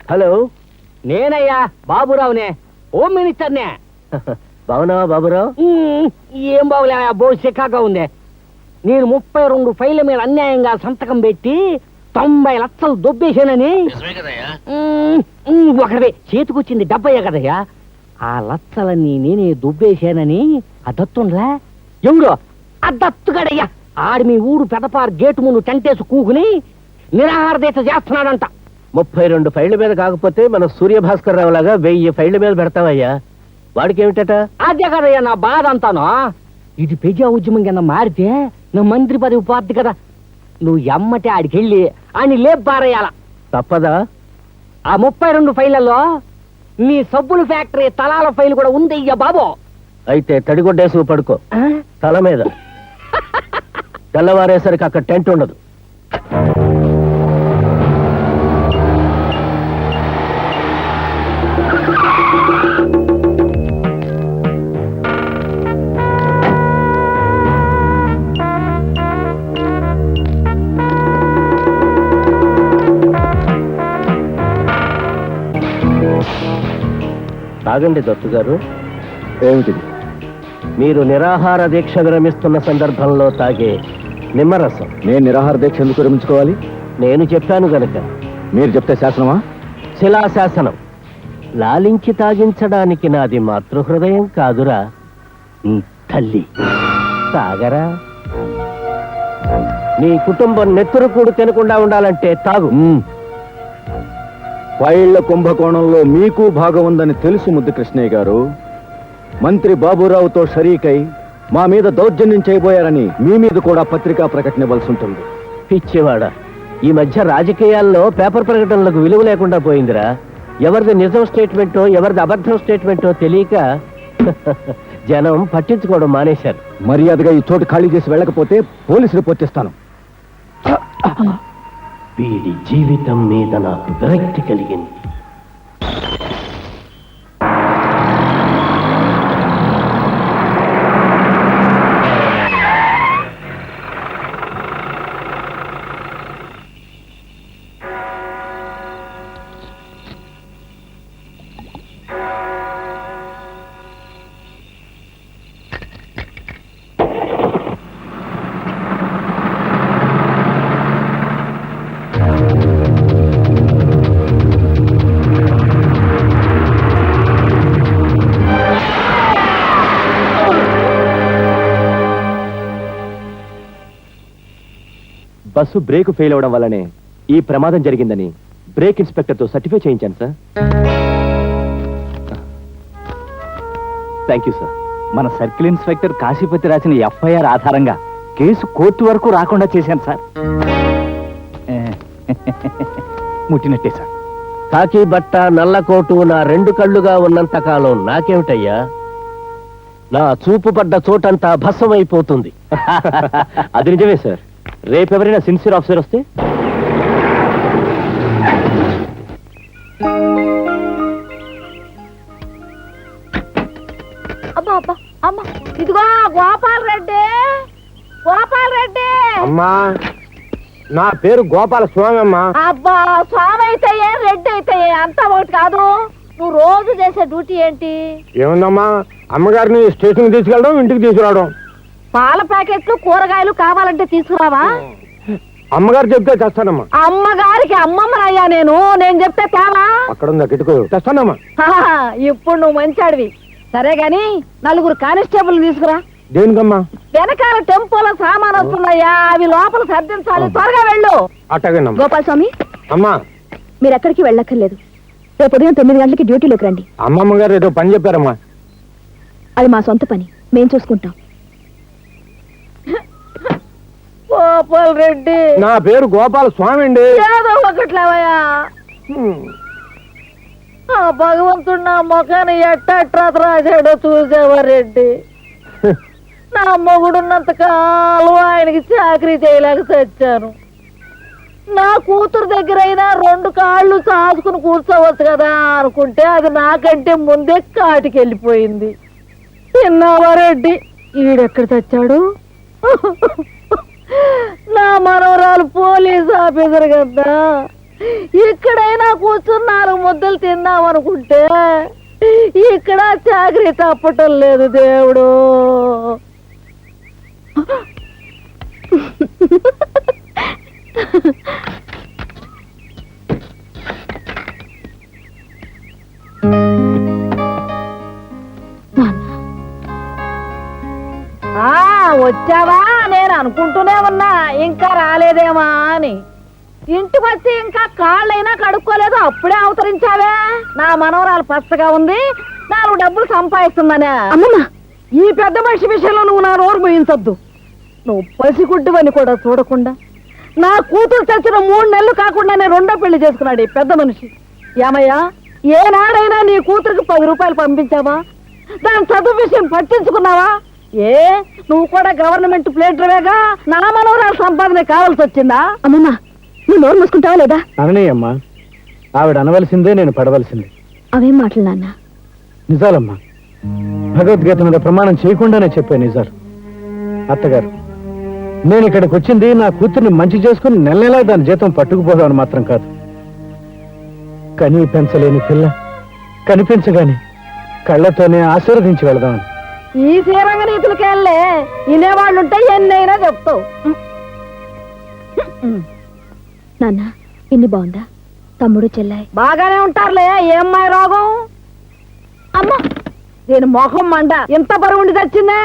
Hello, నేనయ్యా బాబురావునే, home మినిస్టర్నే. బాగున్నావా బాబురావు? ఏం బాగులే, బో చికాగా ఉంది. నేను 32 ఫైళ్ళ మీద అన్యాయంగా సంతకం పెట్టి 90 లక్షలు దొబ్బేశానని. ఒకటే చేతికొచ్చింది 70 కదయ్యా. ఆ లక్షలన్నీ నేనే దొబ్బేశానని ఆ దత్తుండ్లా ఎవడో ఆ దత్తుగడయ్యా ఆడి మీ ఊరు పెదపారు గేటు ముందు టెంటేసి కూకుని నిరాహార దీక్ష చేస్తున్నాడంట. 32 ఫైళ్ళ మీద కాకపోతే మన సూర్యభాస్కర్ రావు లాగా 1000 ఫైళ్ళ మీద పెడతావయ్యా. వాడికి ఏమిటట? అదే కదయ్యా నా బాధ అంతాను. ఇది ప్రజా ఉద్యమం కింద మారితే నా మంత్రి పదవి పోద్ది కదా. నువ్వు ఎమ్మటే ఆడికెళ్ళి అని లేపారేయాల. తప్పదా? ఆ 32 ఫైళ్లలో నీ సబ్బుల ఫ్యాక్టరీ తలాల ఫైల్ కూడా ఉందయ్యా బాబు. అయితే తడిగొడ్డేసి పడుకో తల మీద. తెల్లవారేసరికి అక్కడ టెంట్ ఉండదు. తాగండి దత్తు గారు. ఏమిటిది? మీరు నిరాహార దీక్ష విరమిస్తున్న సందర్భంలో తాగే నిమ్మరసం. నేను నిరాహార దీక్ష ఎందుకు విరమించుకోవాలి? నేను చెప్పాను గనక. మీరు చెప్తే శాసనమా? శిలాశాసనం. లాలించి తాగించడానికి నాది మాతృహృదయం కాదురా నీ తల్లి. తాగరా. నీ కుటుంబం నెత్తురు కూడు తినకుండా ఉండాలంటే తాగు. ఫైళ్ల కుంభకోణంలో మీకు భాగం ఉందని తెలుసు ముద్దు కృష్ణయ్య గారు. మంత్రి బాబురావుతో షరీకై మా మీద దౌర్జన్యం చేయబోయారని మీ మీద కూడా పత్రికా ప్రకటన ఇవ్వాల్సి ఉంటుంది. పిచ్చివాడా, ఈ మధ్య రాజకీయాల్లో పేపర్ ప్రకటనలకు విలువ లేకుండా పోయిందిరా. ఎవరిది నిజం స్టేట్మెంటో ఎవరిది అబద్ధం స్టేట్మెంటో తెలియక జనం పట్టించుకోవడం మానేశారు. మర్యాదగా ఈ చోటు ఖాళీ చేసి వెళ్ళకపోతే పోలీసు రిపోర్ట్ ఇస్తాను. వీడి జీవితం మీద నాకు విరక్తి కలిగింది. బస్సు బ్రేక్ ఫెయిల్ అవడం వల్లనే ఈ ప్రమాదం జరిగిందని బ్రేక్ ఇన్స్పెక్టర్ తో సర్టిఫై చేయించాను సార్. Thank you sir. మన సర్కిల్ ఇన్స్పెక్టర్ కాశీపతి రాసిన ఎఫ్ఐఆర్ ఆధారంగా కేసు కోర్టు వరకు రాకుండా చేశాను సార్. ముట్టినట్టే సార్. కాకి బట్ట నల్ల కోటు నా 2 కళ్ళుగా ఉన్నంత కాలం నాకేమిటయ్యా? నా చూపు పడ్డ చోటంతా భస్మమైపోతుంది. అది నిజమే సార్. రేపెవరైనా సిన్సియర్ ఆఫీసర్ వస్తే అమ్మా ఇదిగో గోపాల్ రెడ్డి. గోపాల్ రెడ్డి అమ్మా, నా పేరు గోపాల స్వామి అమ్మా. అబ్బా, స్వామి అయితే రెడ్డి అయితే అంతా ఒకటి కాదు. నువ్వు రోజు చేసే డ్యూటీ ఏంటి? ఏముందమ్మా, అమ్మగారిని స్టేషన్ తీసుకెళ్ళడం, ఇంటికి తీసుకురావడం. పాల ప్యాకెట్లు కూరగాయలు కావాలంటే తీసుకురావా? అమ్మగారు చెప్తే తెస్తానమ్మా. అమ్మగారికి అమ్మమ్మనయ్యా నేను చెప్తే తేవా? అక్కడ ఉందా కిటుకు, తెస్తానమ్మా. ఇప్పుడు నువ్వు మంచాడివి. సరే గాని 4 కానిస్టేబుల్ తీసుకురా. దేనికమ్మా? వెనకాల టెంపోలో సామాన్ వస్తున్నాయా, అవి లోపల సర్దించాలి. త్వరగా వెళ్ళు. అట్టగేనమ్మా. గోపాల్ స్వామి, అమ్మా మీరు ఎక్కడికి వెళ్ళక్కర్లేదు. రేపు ఉదయం 9 గంటలకి డ్యూటీలోకి రండి. అమ్మమ్మ గారు ఏదో పని చెప్పారమ్మా. అది మా సొంత పని, మేం చూసుకుంటాం. గోపాల్ రెడ్డి. నా పేరు గోపాల స్వామి అండి. ఏదో ఒకట్లేవయ్యా. ఆ భగవంతుడు నా ముఖాన్ని ఎట్ట రాశాడో చూసావా రెడ్డి? నా మొగుడున్నంత కాలం ఆయనకి చాకరీ చేయలేక చచ్చాను. నా కూతురు దగ్గర అయినా 2 కాళ్ళు చాచుకుని కూర్చోవచ్చు కదా అనుకుంటే అది నాకంటే ముందే కాటికి వెళ్ళిపోయింది. తిన్నావా రెడ్డి? ఈడెక్కడ చచ్చాడు? నా మనవరాలు పోలీస్ ఆఫీసర్ కదా, ఇక్కడైనా కూర్చుని 4 ముద్దలు తిందాం అనుకుంటే ఇక్కడ చాకరీ తప్పటం లేదు దేవుడు. వచ్చావా? నేను అనుకుంటూనే ఉన్నా ఇంకా రాలేదేమా అని. ఇంటికి వచ్చి ఇంకా కాళ్ళైనా కడుక్కోలేదు, అప్పుడే అవతరించావే. నా మనవరాలు పచ్చగా ఉంది, 4 డబ్బులు సంపాదిస్తుందనే. అమ్మమ్మ, ఈ పెద్ద మనిషి విషయంలో నువ్వు నా నోరు మూయించొద్దు. నువ్వు పసిగుడ్డువని కూడా చూడకుండా నా కూతురు చచ్చిన 3 నెలలు కాకుండానే 2వ పెళ్లి చేసుకున్నాడు ఈ పెద్ద మనిషి. ఏమయ్యా, ఏనాడైనా నీ కూతురికి 10 రూపాయలు పంపించావా? దాని చదువు విషయం పట్టించుకున్నావా? నువ్వు కూడా గవర్నమెంట్ ప్లేటర్వేగా, నా మనవరాలు సంపాదన కావాల్సి వచ్చిందా? అమ్మమ్మ, నువ్వు నోరు మూసుకుంటావా లేదా? అననీయమ్మా, ఆవిడ అనవలసిందే, నేను పడవలసిందే. అవేం మాటలు నాన్న? నిజాలమ్మా, భగవద్గీత మీద ప్రమాణం చేయకుండానే చెప్పే నిజాలు. అత్తగారు, నేను ఇక్కడికి వచ్చింది నా కూతుర్ని మంచి చేసుకుని నెల దాని జీతం పట్టుకుపోదామని మాత్రం కాదు. కనీ పెంచలేని పిల్ల కనిపించగానే కళ్ళతోనే ఆశీర్వదించి వెళదామని. ఈ శ్రీరంగ నీతులకెళ్ళే వినేవాళ్ళుంటే ఎన్నైనా చెప్తావు. నాన్న, ఇన్ని బాగుందా? తమ్ముడు చెల్లాయి బాగానే ఉంటారులే. ఏమ్మాయి రోగం? అమ్మా, దీని మొహం మండ ఎంత బరువుండి తెచ్చిందే.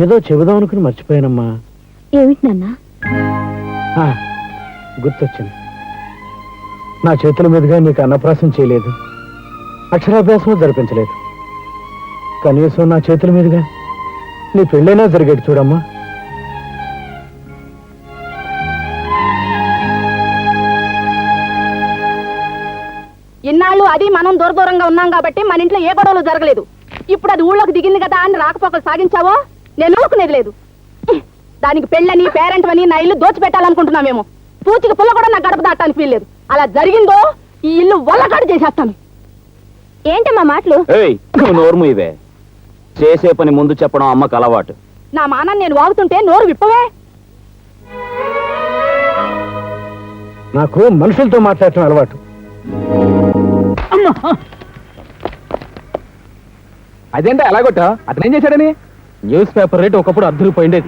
ఏదో చెబుదాం అనుకుని మర్చిపోయానమ్మా. ఏమిటి నాన్న? గుర్తొచ్చింది. నా చేతుల మీదుగా నీకు అన్నప్రాసం చేయలేదు, అక్షరాభ్యాసం జరిపించలేదు. కనీసం నా చేతుల మీదుగా నీ పెళ్ళైనా జరిగేది చూడమ్మా. ఇన్నాళ్ళు అది మనం దూరంగా ఉన్నాం కాబట్టి మన ఇంట్లో ఏ గొడవలు జరగలేదు. ఇప్పుడు అది ఊళ్ళోకి దిగింది కదా అని రాకపోకలు సాగించావో నేను ఊరుకునేది లేదు. దానికి పెళ్ళని పేరెంట్ అని నా ఇల్లు దోచిపెట్టాలనుకుంటున్నామేమో. పూచికి పుల్ల కూడా నా గడప దాటానికి వీల్లేదు. అలా జరిగిందో ఈ ఇల్లు వల్లకాడు చేసేస్తాను. ఏంటమ్మా మాటలు? నోరు ఇవే, చేసే పని ముందు చెప్పడం అమ్మకు అలవాటు. నా మానాన్ని నేను వాగుతుంటే నోరు విప్పవే. నాకు మనుషులతో మాట్లాడటం అలవాటు. అదేంటే ఎలాగొట్టా? అతను ఏం చేశాడని? న్యూస్ పేపర్ రేటు ఒకప్పుడు ₹10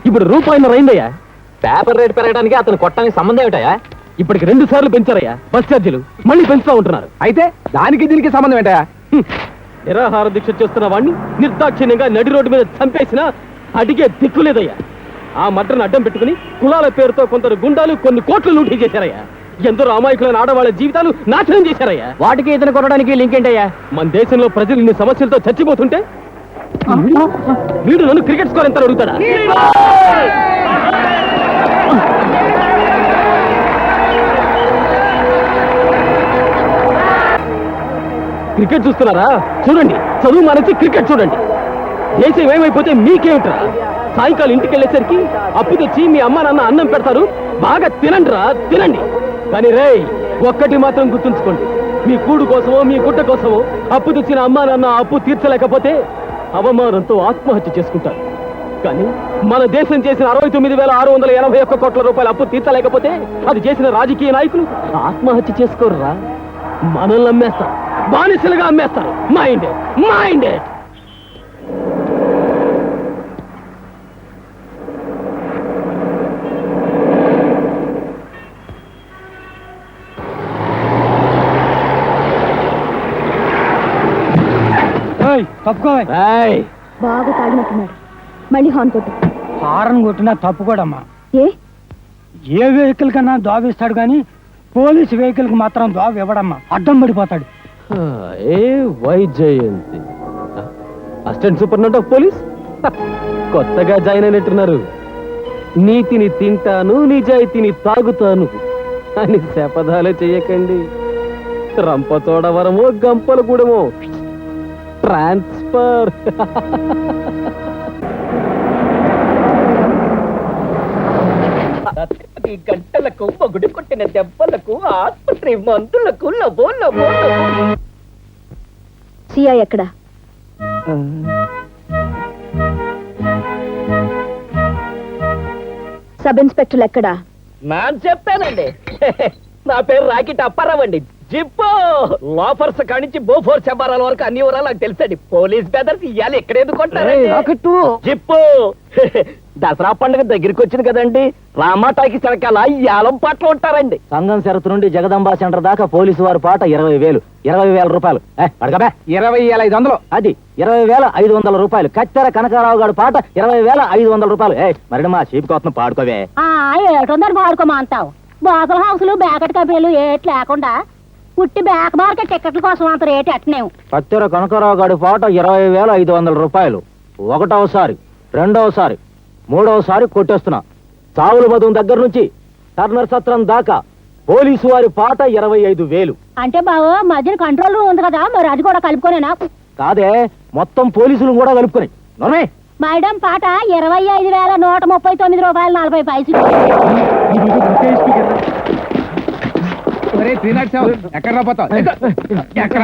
ఇప్పుడు రూపాయిన్నర అయిందయ్యా. పేపర్ రేటు పెరగడానికి అతను కొట్టడానికి సంబంధం ఏమిటయా? ఇప్పటికి 2 సార్లు పెంచారయ్యా బస్ ఛార్జీలు, మళ్ళీ పెంచుతా ఉంటున్నారు. అయితే దానికి దీనికి సంబంధం ఏంటా? నిరాహార దీక్ష చేస్తున్న వాడిని నిర్దాక్షిణ్యంగా నడి రోడ్డు మీద చంపేసినా అడిగే దిక్కు లేదయ్యా. ఆ మడ్రను అడ్డం పెట్టుకుని కులాల పేరుతో కొందరు గుండాలు కొన్ని కోట్లు లూటీ చేశారయ్యా. ఎందరో అమాయకులైన ఆడవాళ్ళ జీవితాలు నాశనం చేశారయ్యా. వాటికి ఇతను కొనడానికి లింక్ ఏంటయ్యా? మన దేశంలో ప్రజలు ఇన్ని సమస్యలతో చచ్చిపోతుంటే వీడు నన్ను క్రికెట్ స్కోర్ ఎంత అడుగుతాడా? క్రికెట్ చూస్తున్నారా? చూడండి, చదువు మానేసి క్రికెట్ చూడండి. దేశం ఏమైపోతే మీకేమిట్రా? సాయంకాలం ఇంటికి వెళ్ళేసరికి అప్పు తెచ్చి మీ అమ్మ నాన్న అన్నం పెడతారు, బాగా తినండిరా, తినండి. కానీ రేయ్, ఒక్కటి మాత్రం గుర్తుంచుకోండి, మీ కూడు కోసమో మీ గుడ్డ కోసమో అప్పు తెచ్చిన అమ్మా నాన్న అప్పు తీర్చలేకపోతే అవమానంతో ఆత్మహత్య చేసుకుంటారు. కానీ మన దేశం చేసిన 69,681 కోట్ల రూపాయల అప్పు తీర్చలేకపోతే అది చేసిన రాజకీయ నాయకులు ఆత్మహత్య చేసుకోర్రా, మనల్ని అమ్మేస్తారు, బానిసలుగా అమ్మేస్తారు. మైండ్ బాగా తాగినట్టున్నాడు. మళ్ళీ హార్న్ కొట్టు. హారన్ కొట్టినా తప్పు కూడమ్మా. ఏ వెహికల్ కన్నా దోవిస్తాడు కానీ పోలీస్ వెహికల్ కి మాత్రం దోవ ఇవ్వడమ్మా, అడ్డం పడిపోతాడు. Vyjayanthi assistant superintendent of police కొత్తగా జాయిన్ అయినట్టున్నారు. నీతిని తింటాను, నిజాయితీని తాగుతాను అని శపథాలు చేయకండి. రంపచోడవరమో గంపలగూడెమో ట్రాన్స్ఫర్. గంటలకు మొగుడు కొట్టిన దెబ్బలకు ఆస్పత్రి మందులకు లబో లబో. సియా ఎక్కడా? సబ్ ఇన్స్పెక్టర్ ఎక్కడా? నాన్న చెప్తానండి. నా పేరు రాకెట్ అప్పారావు అండి. జిప్పు లోఫర్స్ కానించి బోఫోర్ చెంబారాల వరకు అన్ని వివరాలు నాకు తెలుసండి. పోలీస్ బెదర్స్ ఇవాళ ఎక్కడ ఎందుకుంటారు? జిప్పు దసరా పండుగ దగ్గరికి వచ్చింది కదండి. రామాటాకి చిరకాల యాలం పాటలు ఉంటారండి. సంఘం షరతు నుండి జగదంబా సెంటర్ దాకా పోలీసు వారి పాట 20,000. 20,000 రూపాయలు. అడగబే 20,500. అది 20,500 రూపాయలు. కత్తెర కనకారావు గారి పాట 20,500 రూపాయలు. మరి మా చీప్ కోసం పాడుకోవే. ఏటొందని పాడుకోమా అంటావు? బాసల హౌసులు బ్యాకెట్ కంపెనీలు ఏటి లేకుండా పుట్టి బ్యాక్ మార్కెట్ టికెట్ల కోసం అంత రేటు ఎట్టనేవు. కత్తెర కనకారావు గారి పాట 20,500 రూపాయలు. ఒకటోసారి, రెండవసారి, మూడవసారి కొట్టేస్తున్నా. చావుల మధుం దగ్గర నుంచి టర్నర్ సత్రం దాకా పోలీసు వారి పాట 25,000. అంటే బావో మధ్యన కంట్రోల్ రూమ్ ఉంది కదా, మరి అది కూడా కలుపుకోనేనా? కాదే, మొత్తం పోలీసులు కూడా కలుపుకొని. నోర్మే మేడం పాట 25,139 రూపాయలు 40 పైసలు. ఎక్కడ పోతావు? ఎక్కడ?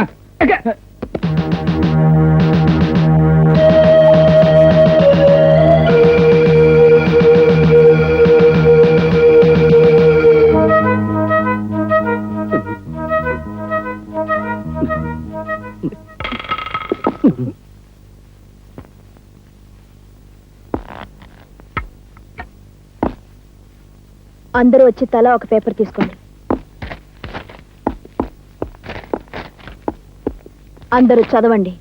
అందరూ వచ్చి తల ఒక పేపర్ తీసుకోండి. అందరూ చదవండి.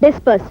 డిస్పర్స్.